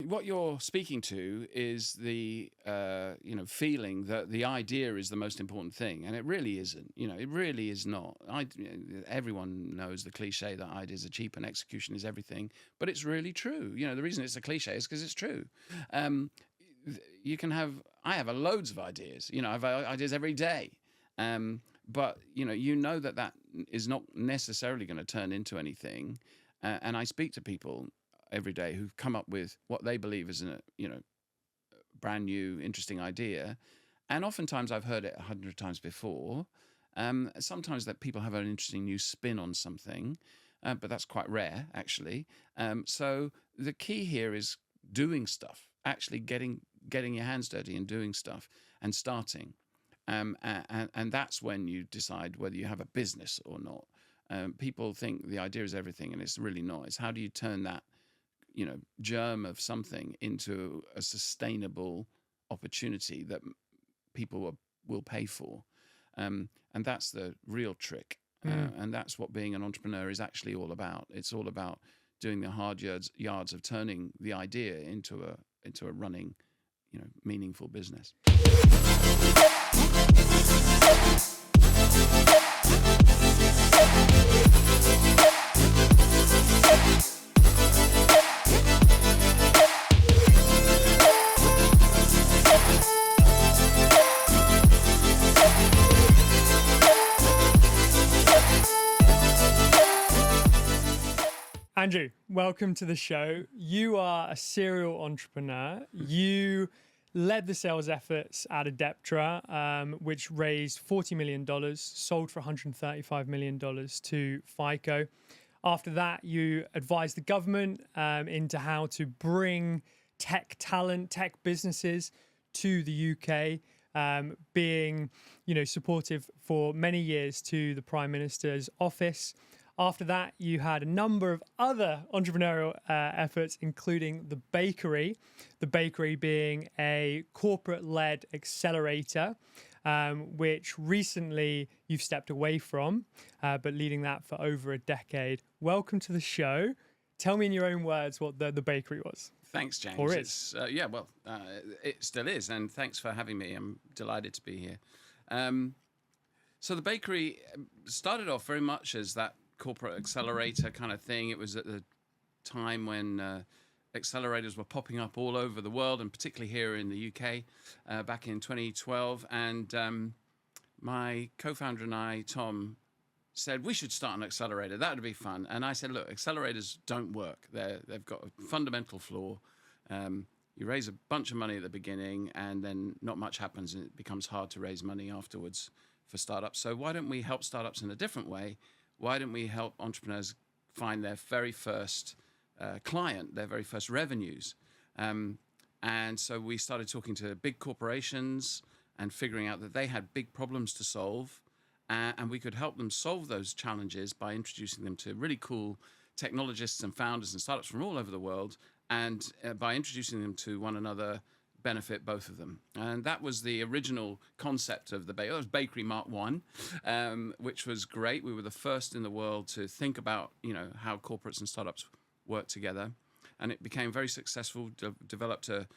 what you're speaking to is the feeling that the idea is the most important thing, and it really isn't. It really is not. Everyone knows the cliche that ideas are cheap and execution is everything, but it's really true. The reason it's a cliche is because it's true. I have loads of ideas. I have ideas every day, but that is not necessarily going to turn into anything. And I speak to people every day who've come up with what they believe is a brand new, interesting idea. And oftentimes I've heard it 100 times before. Sometimes that people have an interesting new spin on something, but that's quite rare, actually. So the key here is doing stuff, actually getting your hands dirty and doing stuff and starting. And that's when you decide whether you have a business or not. People think the idea is everything, and it's really not. It's how do you turn that germ of something into a sustainable opportunity that people will pay for. And that's the real trick. And that's what being an entrepreneur is actually all about. It's all about doing the hard yards of turning the idea into a running, meaningful business. Andrew, welcome to the show. You are a serial entrepreneur. You led the sales efforts at Adeptra, which raised $40 million, sold for $135 million to FICO. After that, you advised the government into how to bring tech talent, tech businesses to the UK, being supportive for many years to the Prime Minister's office. After that, you had a number of other entrepreneurial efforts, including the bakery being a corporate-led accelerator, which recently you've stepped away from, but leading that for over a decade. Welcome to the show. Tell me in your own words what the bakery was. Thanks, James. Or is. It still is, and thanks for having me. I'm delighted to be here. So the bakery started off very much as that corporate accelerator kind of thing. It was at the time when accelerators were popping up all over the world, and particularly here in the UK back in 2012. And my co-founder and I, Tom, said we should start an accelerator. That would be fun. And I said, look, accelerators don't work. They've got a fundamental flaw. You raise a bunch of money at the beginning, and then not much happens, and it becomes hard to raise money afterwards for startups. So why don't we help startups in a different way? Why don't we help entrepreneurs find their very first client, their very first revenues? And so we started talking to big corporations and figuring out that they had big problems to solve, and we could help them solve those challenges by introducing them to really cool technologists and founders and startups from all over the world, and by introducing them to one another, benefit both of them. And that was the original concept of the bakery. That was Bakery Mark I, which was great. We were the first in the world to think about, how corporates and startups work together. And it became very successful, developed an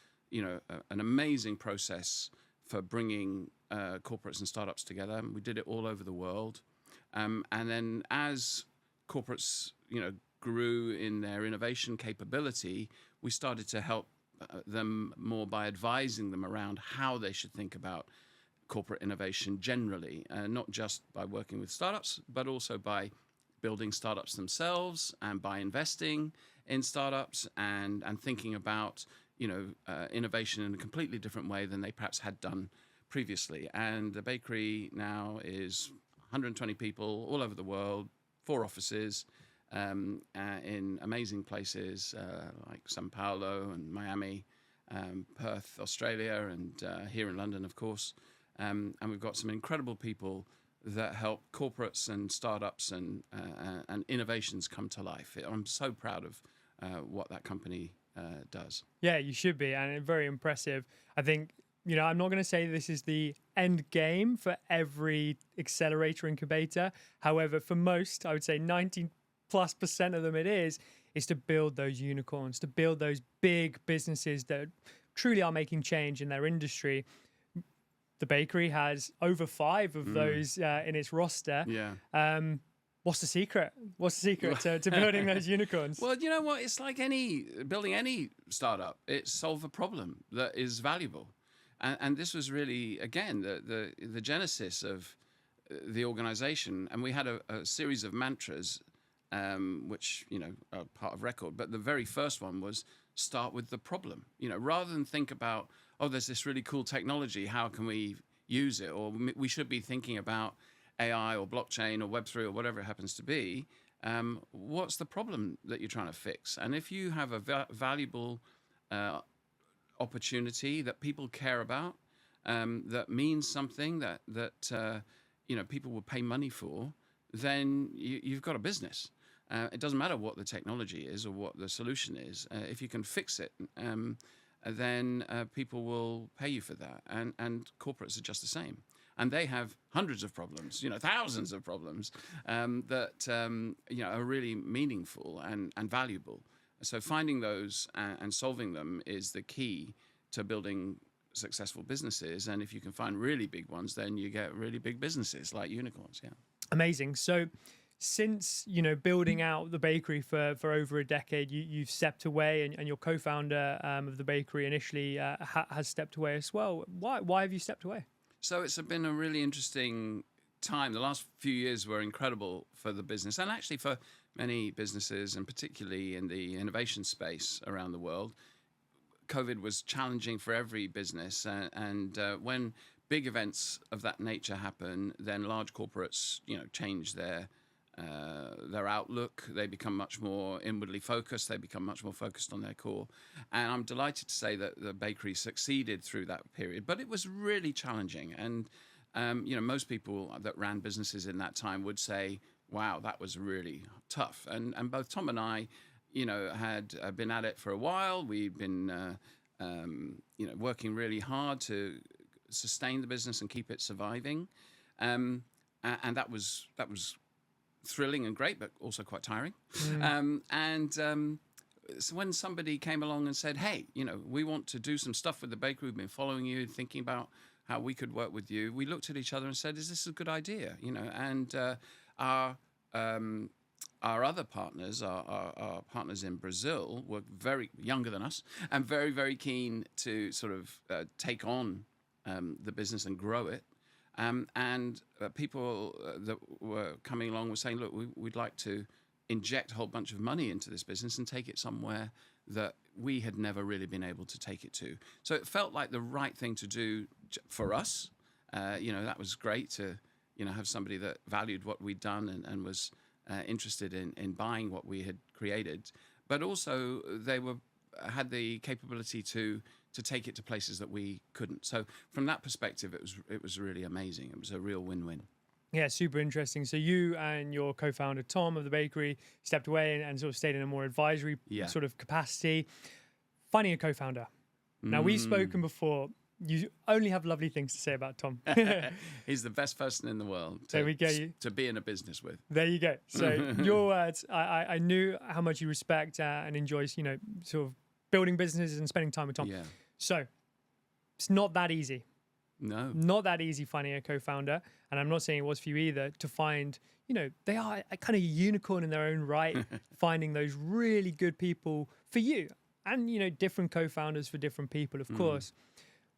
amazing process for bringing corporates and startups together. And we did it all over the world. And then as corporates, grew in their innovation capability, we started to help them more by advising them around how they should think about corporate innovation generally, not just by working with startups, but also by building startups themselves and by investing in startups and thinking about innovation in a completely different way than they perhaps had done previously. And the bakery now is 120 people all over the world, 4 offices, in amazing places like Sao Paulo and Miami, Perth, Australia, and here in London, of course. And we've got some incredible people that help corporates and startups and innovations come to life. I'm so proud of what that company does. Yeah, you should be, and very impressive. I think, I'm not going to say this is the end game for every accelerator incubator. However, for most, I would say 90+% of them it is is to build those unicorns, to build those big businesses that truly are making change in their industry. The bakery has over 5 of those in its roster. Yeah. What's the secret? What's the secret to building those unicorns? Well, you know what? It's like building any startup. It's solve a problem that is valuable. And this was really, again, the genesis of the organization. And we had a series of mantras, which, are part of Record. But the very first one was start with the problem. Rather than think about, oh, there's this really cool technology, how can we use it? Or we should be thinking about AI or blockchain or Web3 or whatever it happens to be. What's the problem that you're trying to fix? And if you have a valuable opportunity that people care about, that means something that people will pay money for, then you've got a business. It doesn't matter what the technology is or what the solution is. If you can fix it, then people will pay you for that. And corporates are just the same. And they have hundreds of problems, thousands of problems that are really meaningful and valuable. So finding those and solving them is the key to building successful businesses. And if you can find really big ones, then you get really big businesses like unicorns. Yeah. Amazing. So since, building out the bakery for over a decade, you've stepped away, and your co-founder of the bakery initially has stepped away as well. Why have you stepped away? So it's been a really interesting time. The last few years were incredible for the business, and actually for many businesses, and particularly in the innovation space around the world. COVID was challenging for every business, and when big events of that nature happen, then large corporates, change their outlook. They become much more inwardly focused. They become much more focused on their core. And I'm delighted to say that the bakery succeeded through that period, but it was really challenging. And, most people that ran businesses in that time would say, wow, that was really tough. And both Tom and I, had been at it for a while. We'd been, working really hard to sustain the business and keep it surviving. And that was thrilling and great, but also quite tiring. So when somebody came along and said, hey, we want to do some stuff with the bakery, we've been following you, thinking about how we could work with you, we looked at each other and said, is this a good idea? And our other partners, our partners in Brazil, were very younger than us and very, very keen to sort of take on the business and grow it. And people that were coming along were saying, look, we'd like to inject a whole bunch of money into this business and take it somewhere that we had never really been able to take it to. So it felt like the right thing to do for us. That was great to, have somebody that valued what we'd done and was interested in buying what we had created. But also they had the capability to take it to places that we couldn't. So from that perspective, it was really amazing. It was a real win-win. Yeah, super interesting. So you and your co-founder, Tom, of the bakery, stepped away and sort of stayed in a more advisory sort of capacity. Finding a co-founder. Now, we've spoken before. You only have lovely things to say about Tom. He's the best person in the world to be in a business with. There you go. So your words, I knew how much you respect and enjoy, sort of building businesses and spending time with Tom. Yeah. So it's not that easy. No. Not that easy finding a co-founder. And I'm not saying it was for you either, to find, they are a kind of unicorn in their own right, finding those really good people for you. And, different co-founders for different people, of course.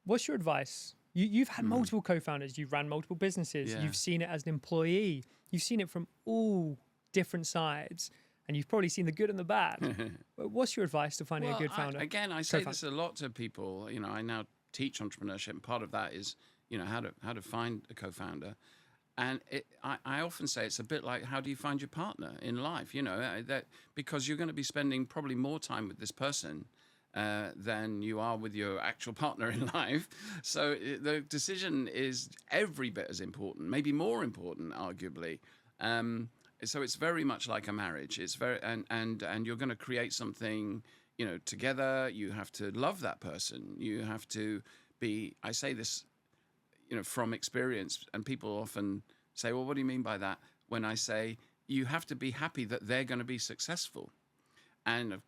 What's your advice? You've had multiple co-founders. You've ran multiple businesses. Yeah. You've seen it as an employee. You've seen it from all different sides. And you've probably seen the good and the bad. What's your advice to finding a good founder? I say this a lot to people. I now teach entrepreneurship, and part of that is, how to find a co-founder. And I often say it's a bit like, how do you find your partner in life? That because you're going to be spending probably more time with this person than you are with your actual partner in life. So the decision is every bit as important, maybe more important, arguably. So it's very much like a marriage. It's very and you're going to create something, together. You have to love that person. You have to be. I say this, from experience, and people often say, "Well, what do you mean by that?" When I say you have to be happy that they're going to be successful. And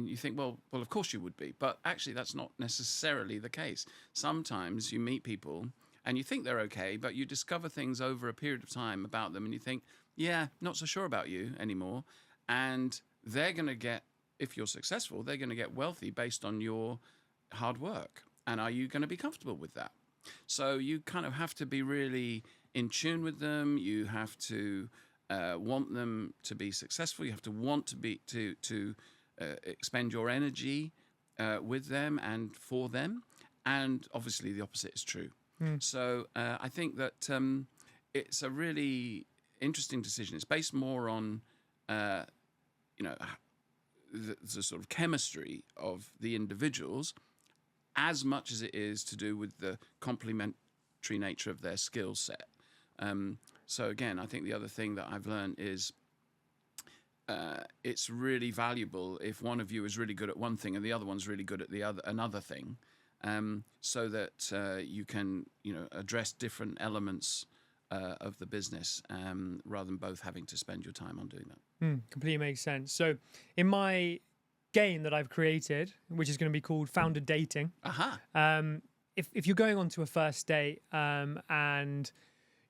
you think, well, of course you would be, but actually that's not necessarily the case. Sometimes you meet people and you think they're okay, but you discover things over a period of time about them, and you think, yeah, not so sure about you anymore. And they're going to get, if you're successful, they're going to get wealthy based on your hard work. And are you going to be comfortable with that? So you kind of have to be really in tune with them. You have to want them to be successful. You have to want to be to expend your energy with them and for them. And obviously, the opposite is true. So I think that it's a really interesting decision. It's based more on the sort of chemistry of the individuals, as much as it is to do with the complementary nature of their skill set. So again, I think the other thing that I've learned is it's really valuable if one of you is really good at one thing and the other one's really good at another thing, so that you can address different elements of the business, rather than both having to spend your time on doing that. Completely makes sense. So in my game that I've created, which is going to be called Founder Dating, if you're going on to a first date, and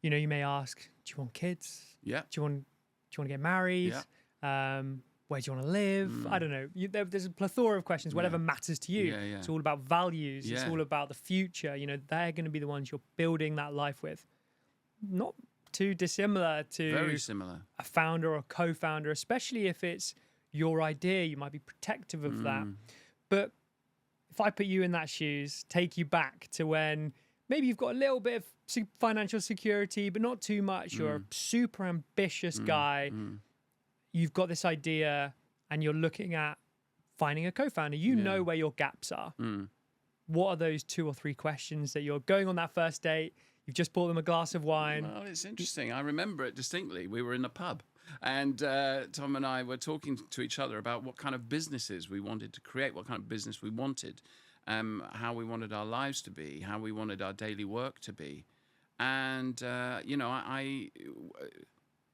you may ask, do you want kids? Yeah. Do you want to get married? Yeah. Where do you want to live? I don't know. There's a plethora of questions, whatever matters to you. Yeah. It's all about values. Yeah. It's all about the future. They're going to be the ones you're building that life with. Not too dissimilar to Very similar. a founder or a co-founder, especially if it's your idea. You might be protective of that. But if I put you in that shoes, take you back to when maybe you've got a little bit of financial security, but not too much. You're a super ambitious guy. You've got this idea and you're looking at finding a co-founder. You know where your gaps are. What are those 2 or 3 questions that you're going on that first date? You've just bought them a glass of wine. Well, it's interesting. I remember it distinctly. We were in a pub, and Tom and I were talking to each other about what kind of businesses we wanted to create, what kind of business we wanted, how we wanted our lives to be, how we wanted our daily work to be. And, I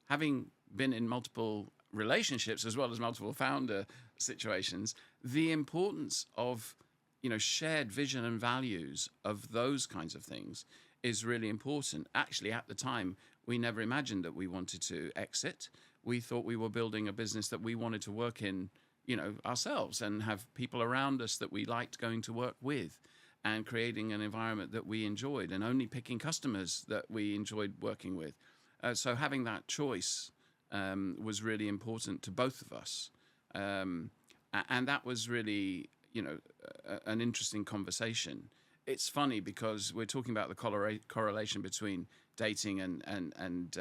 having been in multiple relationships as well as multiple founder situations, the importance of, shared vision and values of those kinds of things is really important. Actually, at the time, we never imagined that we wanted to exit. We thought we were building a business that we wanted to work in, ourselves, and have people around us that we liked going to work with, and creating an environment that we enjoyed, and only picking customers that we enjoyed working with. So having that choice was really important to both of us. And that was really, an interesting conversation. It's funny because we're talking about the correlation between dating and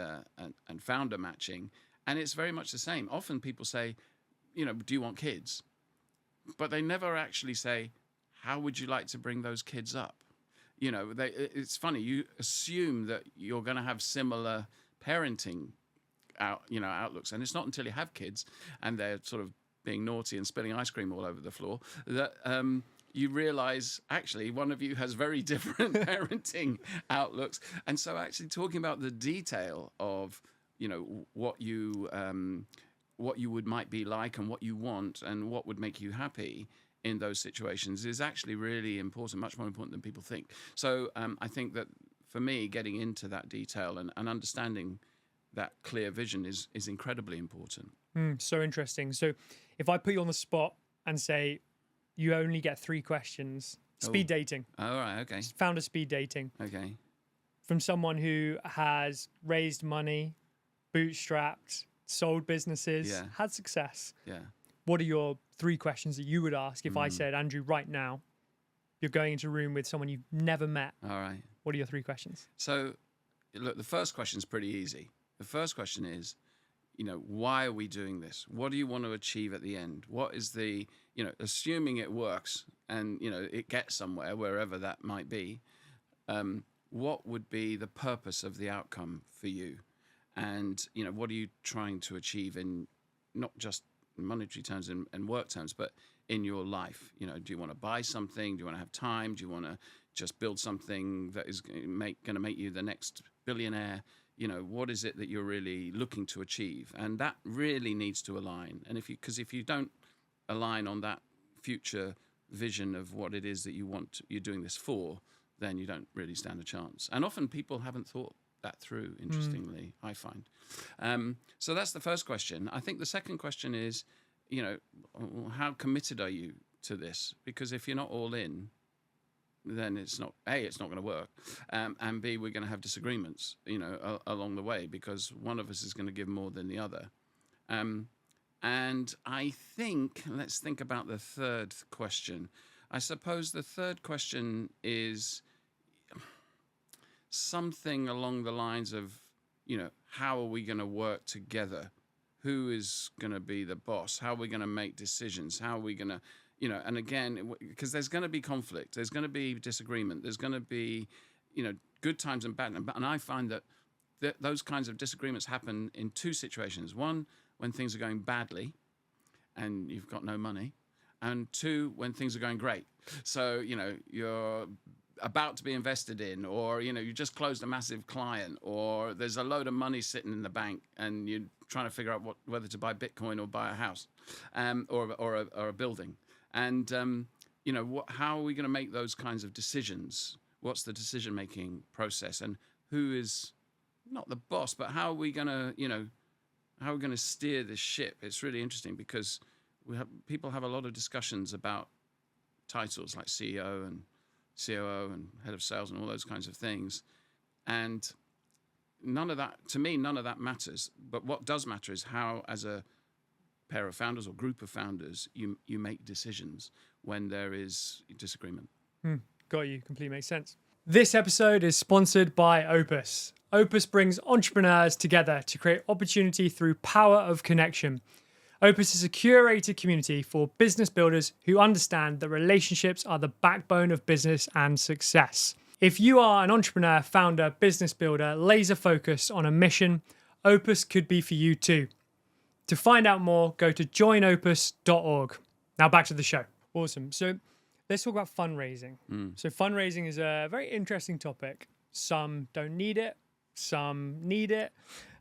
founder matching, and it's very much the same. Often people say, do you want kids? But they never actually say, how would you like to bring those kids up? It's funny. You assume that you're going to have similar parenting outlooks, and it's not until you have kids and they're sort of being naughty and spilling ice cream all over the floor that you realize actually one of you has very different parenting outlooks. And so actually talking about the detail of, what you might be like and what you want and what would make you happy in those situations is actually really important, much more important than people think. So I think that for me, getting into that detail and understanding that clear vision is incredibly important. So interesting. So if I put you on the spot and say, you only get 3 questions. Speed dating. Oh, right, okay. Founder speed dating. Okay. From someone who has raised money, bootstrapped, sold businesses, had success. Yeah. What are your 3 questions that you would ask if I said, Andrew, right now, you're going into a room with someone you've never met? All right. What are your 3 questions? So, look, the first question is pretty easy. The first question is, why are we doing this? What do you want to achieve at the end? What is the, assuming it works and, it gets somewhere, wherever that might be, what would be the purpose of the outcome for you? And, what are you trying to achieve in not just monetary terms and work terms, but in your life? Do you want to buy something? Do you want to have time? Do you want to just build something that is going to make you the next billionaire? What is it that you're really looking to achieve? And that really needs to align. And if you don't align on that future vision of what it is that you're doing this for, then you don't really stand a chance. And often people haven't thought that through, interestingly, I find. So that's the first question. I think the second question is, how committed are you to this? Because if you're not all in, then it's not going to work, and B, we're going to have disagreements, along the way, because one of us is going to give more than the other. And I think, let's think about the third question. I suppose the third question is something along the lines of, how are we going to work together? Who is going to be the boss? How are we going to make decisions? How are we going to, and again, because there's going to be conflict, there's going to be disagreement, there's going to be, good times and bad. And I find that those kinds of disagreements happen in two situations. One, when things are going badly and you've got no money. And two, when things are going great. So, you're about to be invested in, or, you just closed a massive client, or there's a load of money sitting in the bank and you're trying to figure out whether to buy Bitcoin or buy a house, or a building. And, how are we going to make those kinds of decisions? What's the decision-making process? And who is not the boss, but how are we going to, how are we going to steer this ship? It's really interesting because people have a lot of discussions about titles like CEO and COO and head of sales and all those kinds of things. And none of that matters. But what does matter is how, as a pair of founders or group of founders, you make decisions when there is disagreement. Got you. Completely makes sense. This episode is sponsored by Opus. Opus brings entrepreneurs together to create opportunity through power of connection. Opus is a curated community for business builders who understand that relationships are the backbone of business and success. If you are an entrepreneur, founder, business builder, laser focused on a mission, Opus could be for you too. To find out more, go to joinopus.org. Now back to the show. Awesome. So let's talk about fundraising. So fundraising is a very interesting topic. Some don't need it. Some need it.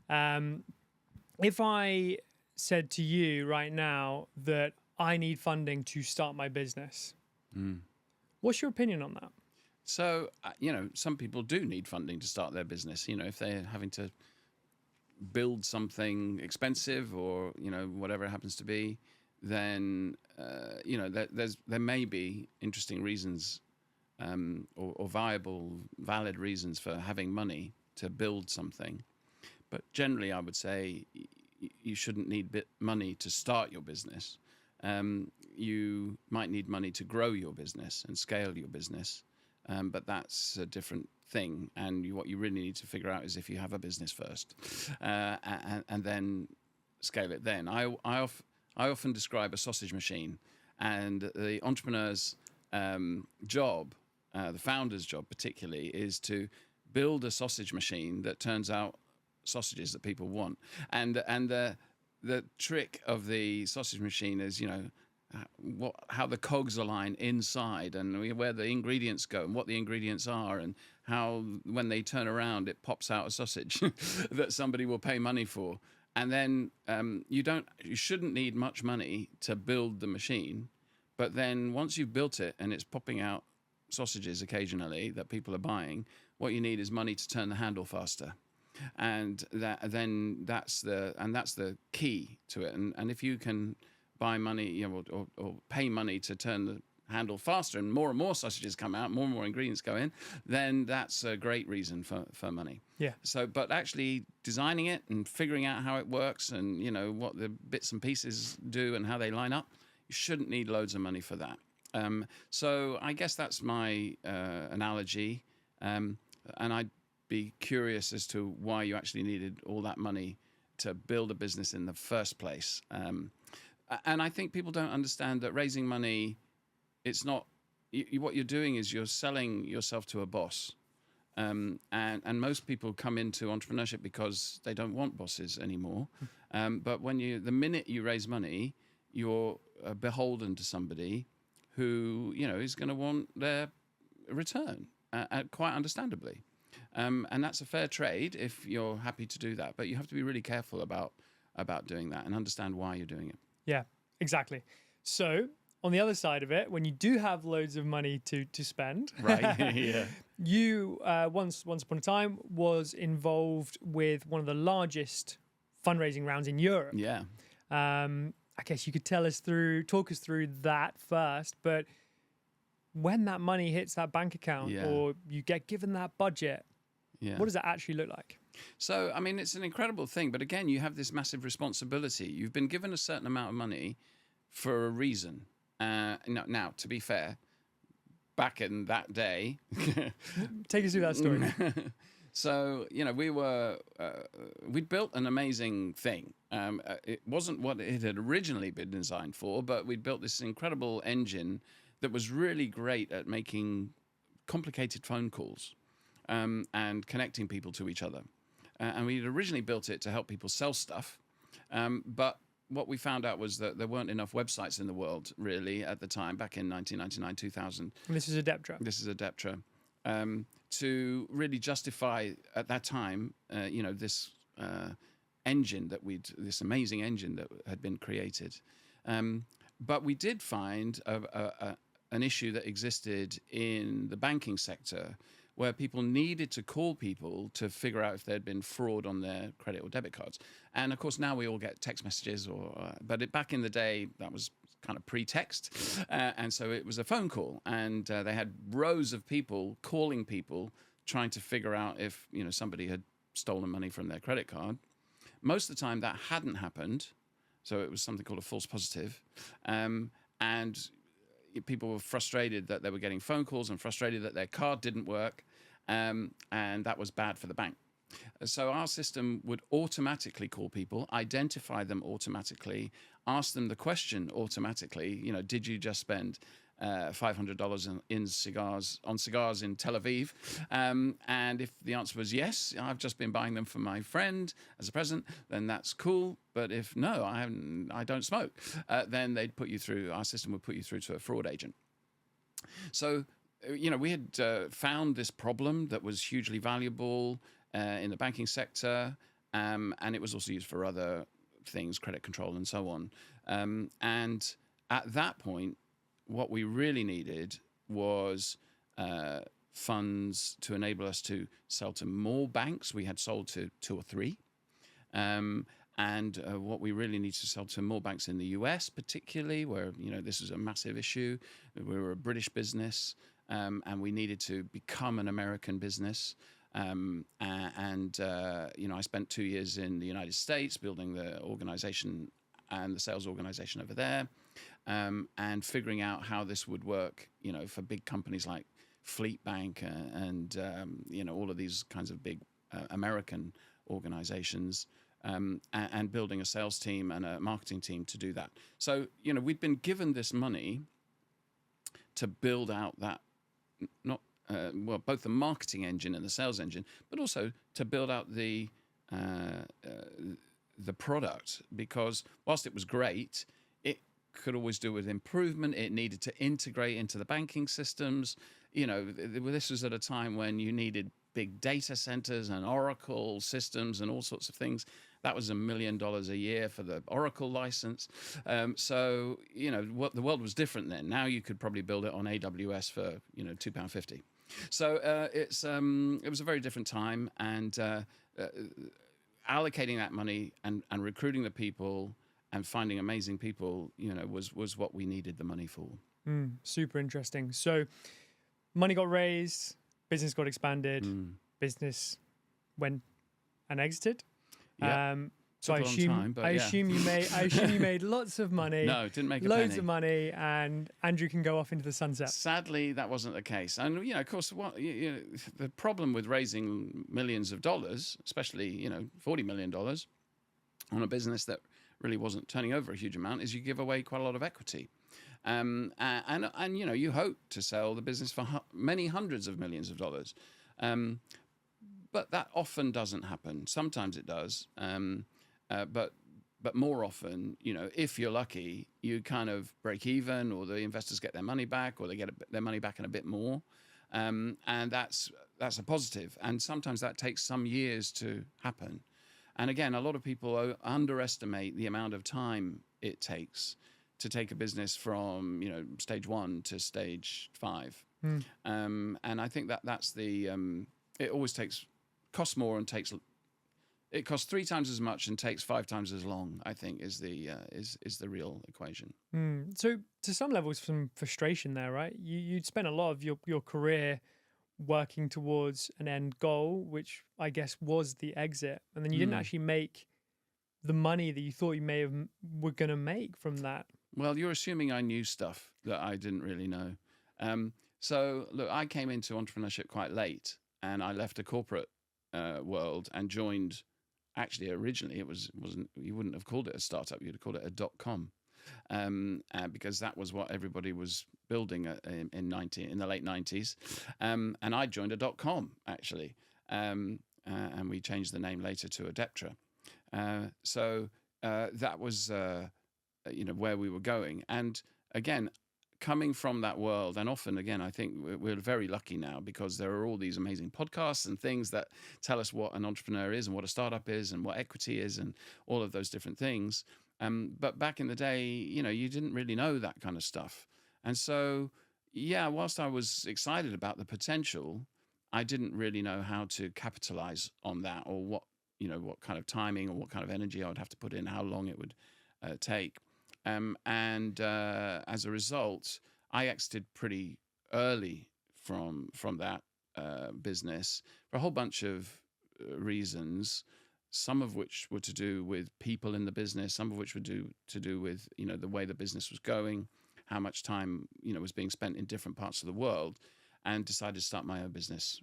If I said to you right now that I need funding to start my business, what's your opinion on that? So, some people do need funding to start their business. If they're having to build something expensive or, whatever it happens to be, then, there may be interesting reasons or valid reasons for having money to build something. But generally, I would say you shouldn't need money to start your business. You might need money to grow your business and scale your business, but that's a different thing. And what you really need to figure out is if you have a business first, and then scale it. Then I often describe a sausage machine, and the entrepreneur's job, the founder's job particularly, is to build a sausage machine that turns out sausages that people want. And the trick of the sausage machine is, how the cogs align inside and where the ingredients go and what the ingredients are, and how when they turn around it pops out a sausage that somebody will pay money for. And then you shouldn't need much money to build the machine, but then once you've built it and it's popping out sausages occasionally that people are buying, what you need is money to turn the handle faster. And that's the key to it. And if you can buy money, or pay money to turn the handle faster, and more sausages come out, more and more ingredients go in, then that's a great reason for money. Yeah. So, but actually designing it and figuring out how it works and, what the bits and pieces do and how they line up, you shouldn't need loads of money for that. So I guess that's my analogy. And I'd be curious as to why you actually needed all that money to build a business in the first place. And I think people don't understand that raising money, it's not, what you're doing is you're selling yourself to a boss. And most people come into entrepreneurship because they don't want bosses anymore. But the minute you raise money, you're beholden to somebody who, is going to want their return, quite understandably. And that's a fair trade if you're happy to do that. But you have to be really careful about doing that and understand why you're doing it. Yeah, exactly. So on the other side of it, when you do have loads of money to spend, Right. Yeah. you once upon a time was involved with one of the largest fundraising rounds in Europe. Yeah. I guess you could talk us through that first, but when that money hits that bank account Yeah. or you get given that budget, Yeah. what does that actually look like? So, I mean, it's an incredible thing. But again, you have this massive responsibility. You've been given a certain amount of money for a reason. Now, to be fair, back in that day, Take us through that story. so, we'd built an amazing thing. It wasn't what it had originally been designed for, but we'd built this incredible engine that was really great at making complicated phone calls and connecting people to each other. And we'd originally built it to help people sell stuff. But what we found out was that there weren't enough websites in the world, really, at the time, back in 1999, 2000. And this is Adeptra. This is Adeptra. To really justify, at that time, this engine this amazing engine that had been created. But we did find an issue that existed in the banking sector where people needed to call people to figure out if there'd been fraud on their credit or debit cards. And of course, now we all get text messages, but back in the day, that was kind of pre-text. And so it was a phone call, and they had rows of people calling people, trying to figure out if, somebody had stolen money from their credit card. Most of the time that hadn't happened. So it was something called a false positive. And people were frustrated that they were getting phone calls and frustrated that their card didn't work. And that was bad for the bank. So our system would automatically call people, identify them automatically, ask them the question automatically, did you just spend $500 on cigars in Tel Aviv? And if the answer was yes, I've just been buying them for my friend as a present, then that's cool. But if no, I don't smoke, then our system would put you through to a fraud agent. So, we had found this problem that was hugely valuable in the banking sector, and it was also used for other things, credit control and so on. And at that point, what we really needed was funds to enable us to sell to more banks. We had sold to 2 or 3. And what we really need to sell to more banks in the US, particularly, where, this is a massive issue. We were a British business, and we needed to become an American business. I spent 2 years in the United States building the organization and the sales organization over there, and figuring out how this would work, for big companies like Fleet Bank and all of these kinds of big American organizations, and building a sales team and a marketing team to do that. So, we'd been given this money to build out that, both the marketing engine and the sales engine, but also to build out the product, because whilst it was great, it could always do with improvement. It needed to integrate into the banking systems. This was at a time when you needed big data centers and Oracle systems and all sorts of things. That was $1 million a year for the Oracle license. So, the world was different then. Now you could probably build it on AWS for, £2.50. So it was a very different time, and allocating that money and recruiting the people and finding amazing people, was what we needed the money for. Super interesting. So money got raised, business got expanded, business went and exited. Yeah. So I assume you made lots of money. No, didn't make loads of money, and Andrew can go off into the sunset. Sadly, that wasn't the case. And of course, the problem with raising millions of dollars, especially $40 million on a business that really wasn't turning over a huge amount, is you give away quite a lot of equity. And you hope to sell the business for many hundreds of millions of dollars. But that often doesn't happen. Sometimes it does. But more often, if you're lucky, you kind of break even, or the investors get their money back, or they get their money back and a bit more. And that's a positive. And sometimes that takes some years to happen. And again, a lot of people underestimate the amount of time it takes to take a business from stage 1 to stage 5. And I think that's the it always costs more and it costs 3 times as much and takes 5 times as long, I think, is the real equation. So to some levels, some frustration there, right? You'd spent a lot of your career working towards an end goal, which I guess was the exit, and then you didn't actually make the money that you thought you were going to make from that. Well, you're assuming I knew stuff that I didn't really know. So look, I came into entrepreneurship quite late, and I left a corporate world and joined. Actually, originally it wasn't. You wouldn't have called it a startup. You'd have called it a .com, because that was what everybody was building in the late 90s. And I joined a .com actually, and we changed the name later to Adeptra. So that was where we were going. And again, coming from that world, and often, again, I think we're very lucky now because there are all these amazing podcasts and things that tell us what an entrepreneur is and what a startup is and what equity is and all of those different things. But back in the day, you didn't really know that kind of stuff. And so, yeah, whilst I was excited about the potential, I didn't really know how to capitalize on that, or what kind of timing or what kind of energy I would have to put in, how long it would take. And as a result, I exited pretty early from that business for a whole bunch of reasons, some of which were to do with people in the business, some of which were to do with the way the business was going, how much time was being spent in different parts of the world, and decided to start my own business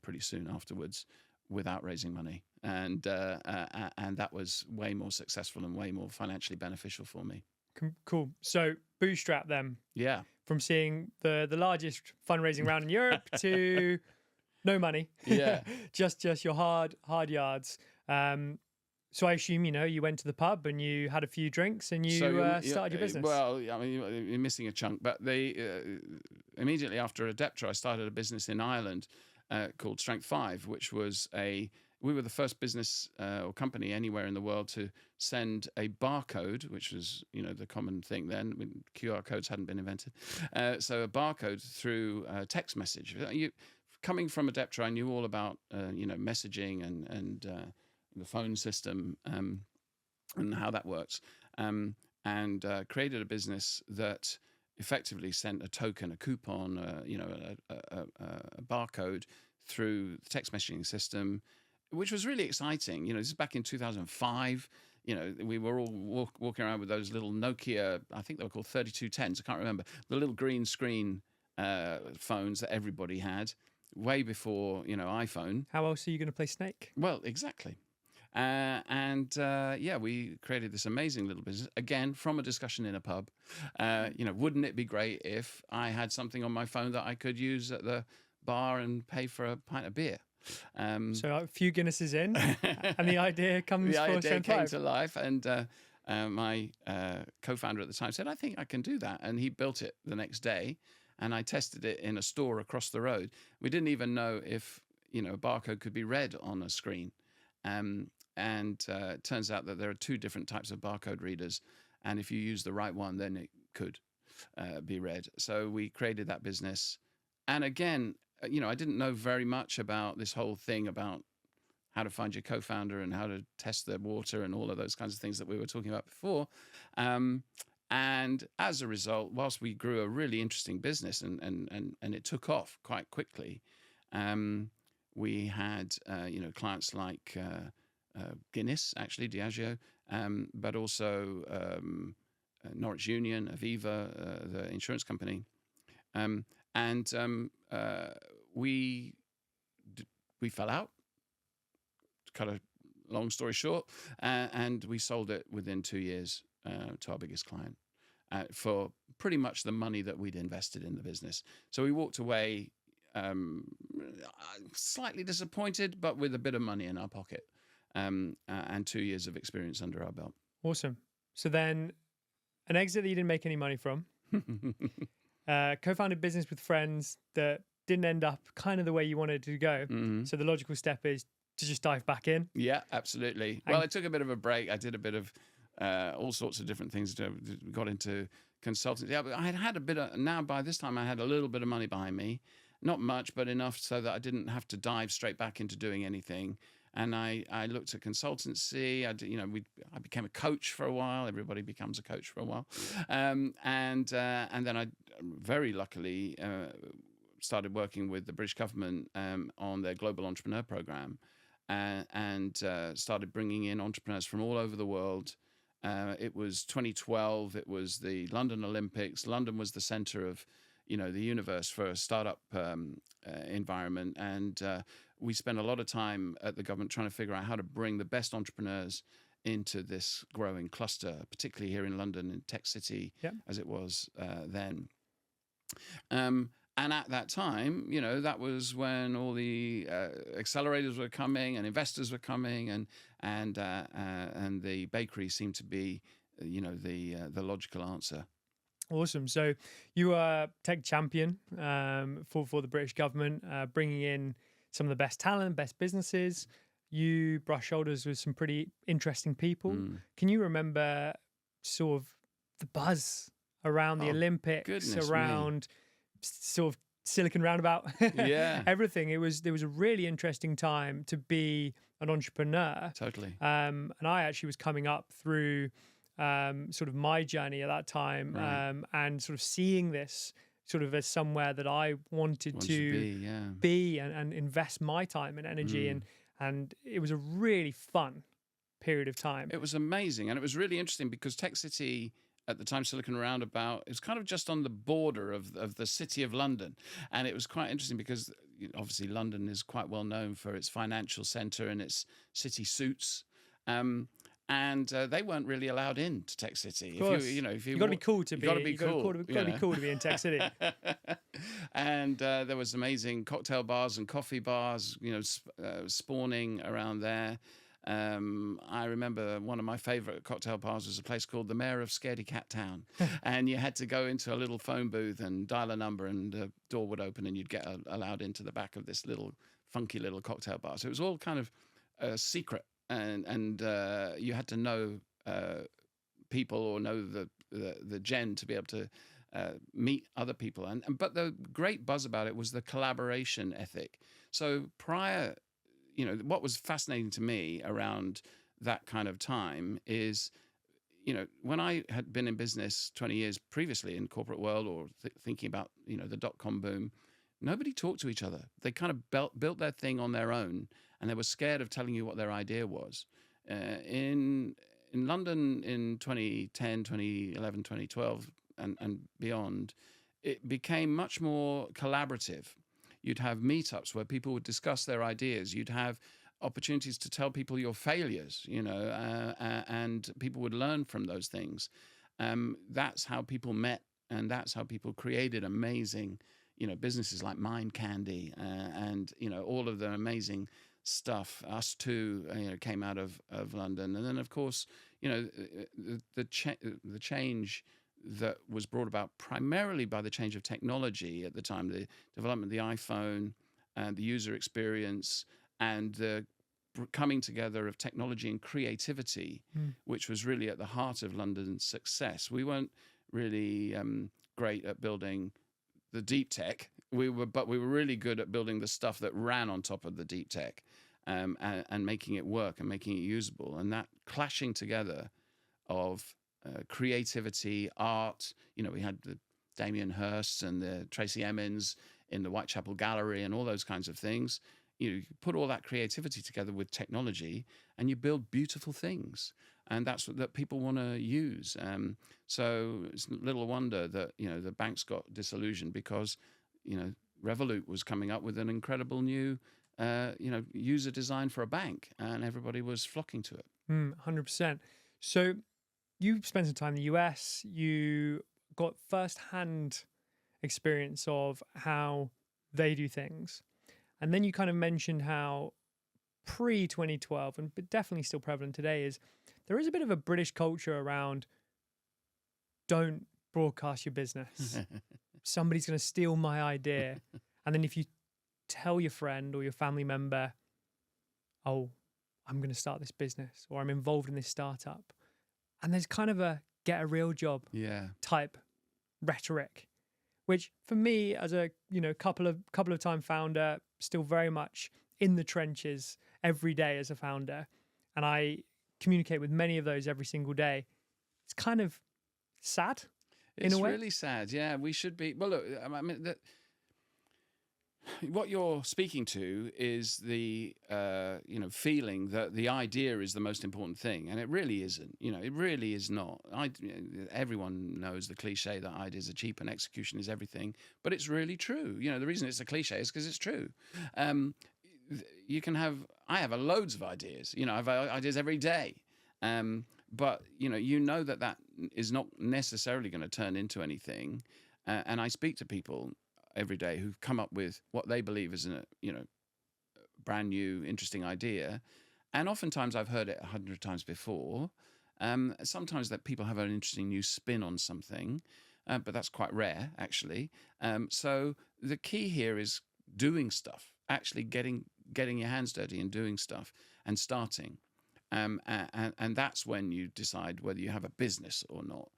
pretty soon afterwards without raising money. And that was way more successful and way more financially beneficial for me. Cool. So bootstrap them. Yeah. From seeing the largest fundraising round in Europe to no money. Yeah. just your hard yards. So I assume you went to the pub and you had a few drinks and you started your business. Well, I mean, you're missing a chunk. But immediately after Adeptra, I started a business in Ireland called Strength 5, which was we were the first business or company anywhere in the world to send a barcode, which was, the common thing then. When QR codes hadn't been invented. So a barcode through text message. Coming from Adeptra, I knew all about, messaging and the phone system and how that works. And created a business that effectively sent a token, a coupon, a barcode through the text messaging system, which was really exciting. This is back in 2005. We were all walking around with those little Nokia, I think they were called 3210s, I can't remember, the little green screen phones that everybody had, way before, iPhone. How else are you going to play Snake? Well, exactly. We created this amazing little business, again, from a discussion in a pub. Wouldn't it be great if I had something on my phone that I could use at the bar and pay for a pint of beer? So a few Guinnesses in, and the idea comes the for idea Strength came 5. to life, and my co-founder at the time said, I think I can do that. And he built it the next day, and I tested it in a store across the road. We didn't even know if, a barcode could be read on a screen. It turns out that there are 2 different types of barcode readers. And if you use the right one, then it could be read. So we created that business. And again, I didn't know very much about this whole thing about how to find your co-founder and how to test their water and all of those kinds of things that we were talking about before. And as a result, whilst we grew a really interesting business and it took off quite quickly, we had clients like Guinness, actually, Diageo, but also Norwich Union, Aviva, the insurance company. We fell out, to cut a long story short, and we sold it within 2 years to our biggest client for pretty much the money that we'd invested in the business. So we walked away slightly disappointed, but with a bit of money in our pocket, and 2 years of experience under our belt. Awesome. So then an exit that you didn't make any money from, co-founded business with friends that didn't end up kind of the way you wanted to go. Mm-hmm. So the logical step is to just dive back in. Yeah, absolutely. Well, I took a bit of a break. I did a bit of all sorts of different things. Got into consultancy. Yeah, but I had a bit of, now by this time I had a little bit of money behind me, not much, but enough so that I didn't have to dive straight back into doing anything. And I looked at consultancy. I became a coach for a while. Everybody becomes a coach for a while, and then I very luckily started working with the British government on their global entrepreneur program, and started bringing in entrepreneurs from all over the world. It was 2012. It was the London Olympics. London was the center of the universe for a startup environment, and we spent a lot of time at the government trying to figure out how to bring the best entrepreneurs into this growing cluster, particularly here in London, in Tech City, as it was then. And at that time, that was when all the accelerators were coming and investors were coming, and the bakery seemed to be, the logical answer. Awesome. So you are tech champion for the British government, bringing in some of the best talent, best businesses. You brush shoulders with some pretty interesting people. Can you remember sort of the buzz around the Olympics, around sort of Silicon Roundabout, everything? There was a really interesting time to be an entrepreneur. Totally. And I actually was coming up through sort of my journey at that time, and sort of seeing this sort of as somewhere that I wanted to be and invest my time and energy in. And it was a really fun period of time. It was amazing. And it was really interesting because Tech City at the time, Silicon Roundabout, it was kind of just on the border of the city of London. And it was quite interesting because obviously London is quite well known for its financial centre and its city suits. And they weren't really allowed into Tech City. Of course. If you've got to be cool to be. You've got to be cool to be in Tech City. And there was amazing cocktail bars and coffee bars, spawning around there. I remember one of my favourite cocktail bars was a place called the Mayor of Scaredy Cat Town, and you had to go into a little phone booth and dial a number, and the door would open, and you'd get allowed into the back of this little funky little cocktail bar. So it was all kind of secret. And you had to know people or know the gen to be able to meet other people. But the great buzz about it was the collaboration ethic. So prior, what was fascinating to me around that kind of time is, when I had been in business 20 years previously in corporate world or thinking about, the dot-com boom, nobody talked to each other. They kind of built their thing on their own, and they were scared of telling you what their idea was. In London in 2010, 2011, 2012, and beyond, it became much more collaborative. You'd have meetups where people would discuss their ideas. You'd have opportunities to tell people your failures, and people would learn from those things. That's how people met, and that's how people created amazing, businesses like Mind Candy, and all of the amazing stuff. Us Too, came out of London, and then of course, the change that was brought about primarily by the change of technology at the time, the development of the iPhone and the user experience, and the coming together of technology and creativity, which was really at the heart of London's success. We weren't really great at building the deep tech. But we were really good at building the stuff that ran on top of the deep tech, and making it work and making it usable. And that clashing together of creativity, art. We had the Damien Hirsts and the Tracy Emin's in the Whitechapel Gallery and all those kinds of things. You put all that creativity together with technology, and you build beautiful things. And that's what that people want to use. So it's little wonder that the banks got disillusioned because Revolut was coming up with an incredible new user design for a bank, and everybody was flocking to it. 100%. So you spent some time in the US. You got first-hand experience of how they do things, and then you kind of mentioned how pre-2012, and but definitely still prevalent today, is there is a bit of a British culture around don't broadcast your business. Somebody's going to steal my idea. And then if you tell your friend or your family member, oh, I'm going to start this business, or I'm involved in this startup, and there's kind of a get a real job Yeah. type rhetoric, which for me as a couple of time founder, still very much in the trenches every day as a founder, and I communicate with many of those every single day. It's kind of sad in a way. It's really sad. Yeah, we should be. Well, look, I mean, what you're speaking to is the feeling that the idea is the most important thing, and it really isn't. It really is not. Everyone knows the cliche that ideas are cheap and execution is everything, but it's really true. The reason it's a cliche is because it's true. I have loads of ideas. I have ideas every day, but that is not necessarily going to turn into anything. And I speak to people every day who've come up with what they believe is a brand new, interesting idea. And oftentimes I've heard it 100 times before. Sometimes that people have an interesting new spin on something, but that's quite rare, actually. So the key here is doing stuff, actually getting your hands dirty and doing stuff and starting. And that's when you decide whether you have a business or not.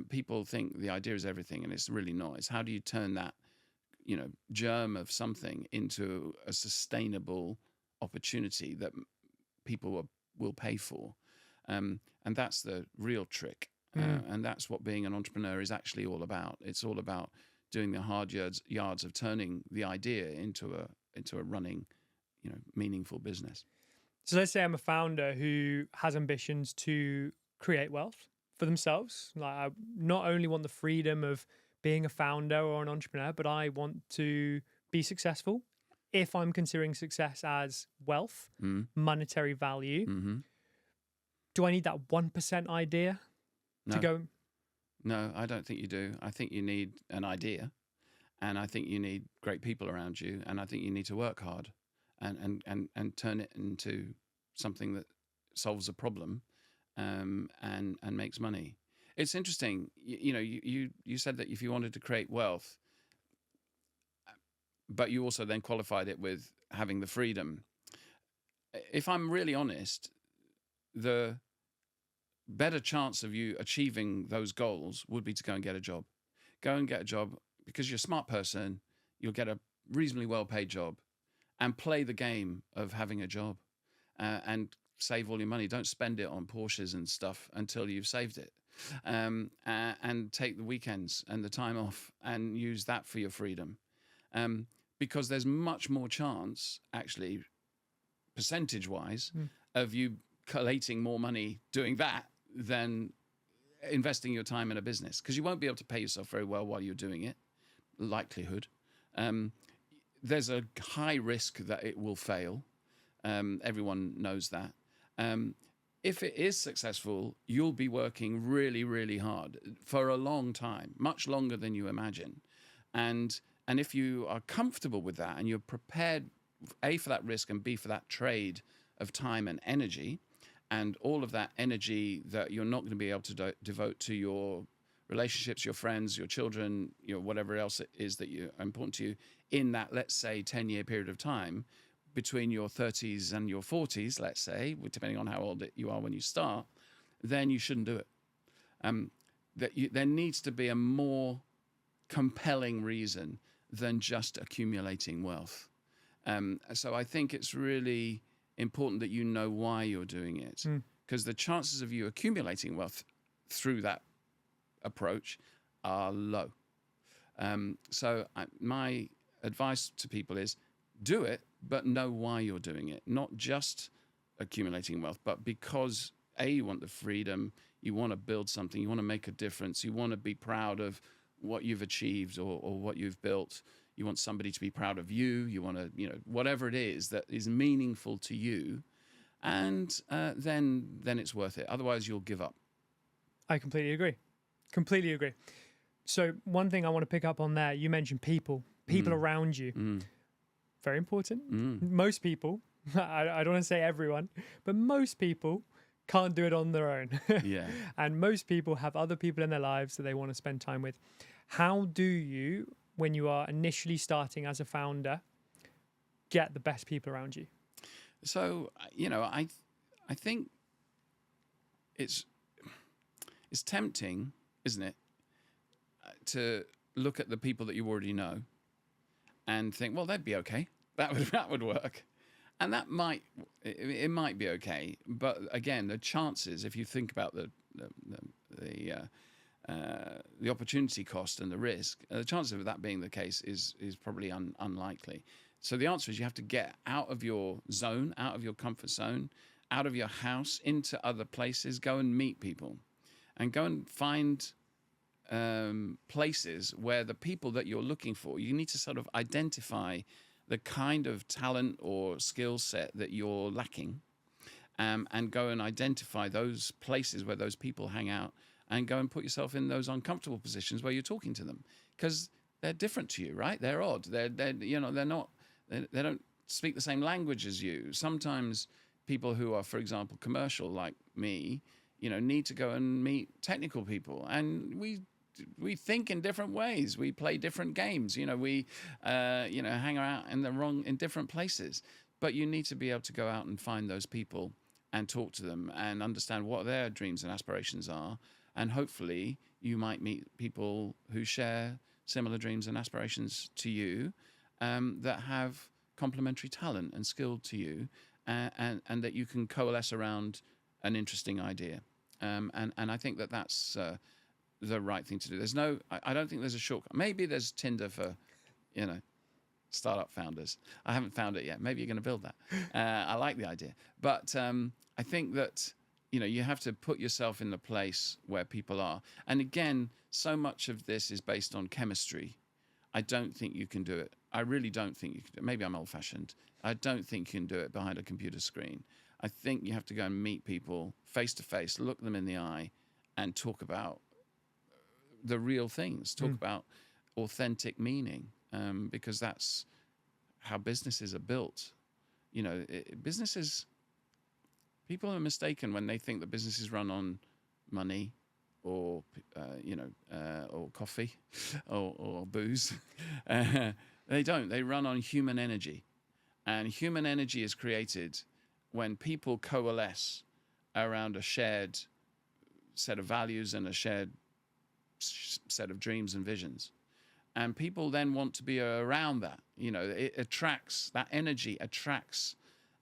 People think the idea is everything, and it's really not. It's how do you turn that germ of something into a sustainable opportunity that people will pay for. And that's the real trick. And that's what being an entrepreneur is actually all about. It's all about doing the hard yards of turning the idea into a running, meaningful business. So let's say I'm a founder who has ambitions to create wealth for themselves. Like, I not only want the freedom of being a founder or an entrepreneur, but I want to be successful. If I'm considering success as wealth, monetary value, do I need that 1% idea to go? No, I don't think you do. I think you need an idea, and I think you need great people around you, and I think you need to work hard and turn it into something that solves a problem and makes money. It's interesting, you said that if you wanted to create wealth, but you also then qualified it with having the freedom. If I'm really honest, the better chance of you achieving those goals would be to go and get a job. Go and get a job because you're a smart person, you'll get a reasonably well-paid job and play the game of having a job and save all your money. Don't spend it on Porsches and stuff until you've saved it. And take the weekends and the time off and use that for your freedom. Because there's much more chance, actually, percentage-wise, of you collating more money doing that than investing your time in a business. Because you won't be able to pay yourself very well while you're doing it, likelihood. There's a high risk that it will fail. Everyone knows that. If it is successful, you'll be working really, really hard for a long time, much longer than you imagine. And if you are comfortable with that and you're prepared, A, for that risk and B, for that trade of time and energy, and all of that energy that you're not going to be able to devote to your relationships, your friends, your children, whatever else it is that are important to you in that, let's say, 10-year period of time, between your 30s and your 40s, let's say, depending on how old you are when you start, then you shouldn't do it. There needs to be a more compelling reason than just accumulating wealth. So I think it's really important that you know why you're doing it, because the chances of you accumulating wealth through that approach are low. So my advice to people is do it, but know why you're doing it. Not just accumulating wealth, but because A, you want the freedom, you want to build something, you want to make a difference, you want to be proud of what you've achieved or what you've built. You want somebody to be proud of you. You want to, whatever it is that is meaningful to you, and then it's worth it. Otherwise, you'll give up. I completely agree. Completely agree. So one thing I want to pick up on there, you mentioned people around you. Very important. Most people, I don't want to say everyone, but most people can't do it on their own. Yeah. And most people have other people in their lives that they want to spend time with. How do you, when you are initially starting as a founder, get the best people around you? So, I think it's it's tempting, isn't it, to look at the people that you already know and think, well, they'd be okay. That would work. And that it might be okay. But again, the chances, if you think about the opportunity cost and the risk, the chances of that being the case is probably unlikely. So the answer is you have to get out of your zone, out of your comfort zone, out of your house, into other places, go and meet people and go and find places where the people that you're looking for, you need to sort of identify the kind of talent or skill set that you're lacking, and go and identify those places where those people hang out and go and put yourself in those uncomfortable positions where you're talking to them, because they're different to you, right? They're odd. They don't speak the same language as you. Sometimes people who are, for example, commercial like me, need to go and meet technical people, and we think in different ways. We play different games. We hang out in different places. But you need to be able to go out and find those people and talk to them and understand what their dreams and aspirations are. And hopefully you might meet people who share similar dreams and aspirations to you, that have complementary talent and skill to you, and that you can coalesce around an interesting idea. And I think that's the right thing to do. I don't think there's a shortcut. Maybe there's Tinder for, startup founders. I haven't found it yet. Maybe you're going to build that. I like the idea. But I think that, you have to put yourself in the place where people are. And again, so much of this is based on chemistry. I don't think you can do it. I really don't think you can do it. Maybe I'm old-fashioned. I don't think you can do it behind a computer screen. I think you have to go and meet people face to face, look them in the eye, and talk about the real things, talk about authentic meaning, because that's how businesses are built. People are mistaken when they think that businesses run on money or coffee or booze. They don't. They run on human energy. And human energy is created when people coalesce around a shared set of values and a shared set of dreams and visions. And people then want to be around that. That energy attracts